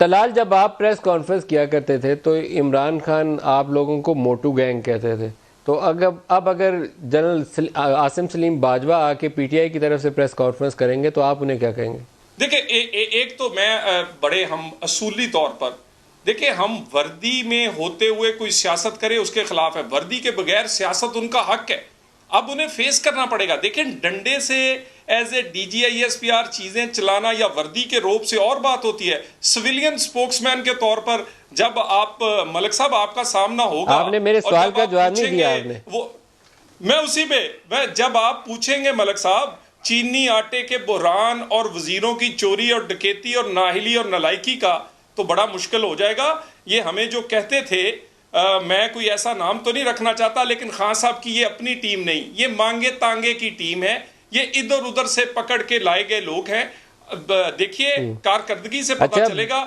طلال، جب آپ press conference کیا کرتے تھے تو عمران خان آپ لوگوں کو موٹو گینگ کہتے تھے، تو اب اگر جنرل عاصم سلیم باجوہ آ کے پی ٹی آئی کی طرف سے پریس کانفرنس کریں گے تو آپ انہیں کیا کہیں گے؟ دیکھیں ایک تو میں بڑے ہم اصولی طور پر دیکھیں ہم وردی میں ہوتے ہوئے کوئی سیاست کرے اس کے خلاف ہے، وردی کے بغیر سیاست ان کا حق ہے، اب انہیں فیس کرنا پڑے گا۔ دیکھیں ڈنڈے سے as A D G I S P R چیزیں چلانا یا وردی کے روپ سے اور بات ہوتی ہے، سویلین سپوکس مین کے طور پر جب آپ ملک صاحب آپ کا سامنا ہوگا آپ نے میرے اور سوال جب کا آپ جواب نہیں پوچھیں دیا گے آپ نے۔ وہ میں اسی پہ جب آپ پوچھیں گے ملک صاحب چینی آٹے کے بحران اور وزیروں کی چوری اور ڈکیتی اور نااہلی اور نالائکی کا تو بڑا مشکل ہو جائے گا۔ یہ ہمیں جو کہتے تھے میں کوئی ایسا نام تو نہیں رکھنا چاہتا، لیکن خان صاحب کی یہ اپنی ٹیم نہیں، یہ مانگے تانگے کی ٹیم ہے، یہ ادھر ادھر سے پکڑ کے لائے گئے لوگ ہیں۔ دیکھیے کارکردگی سے پتہ اچھا، چلے گا۔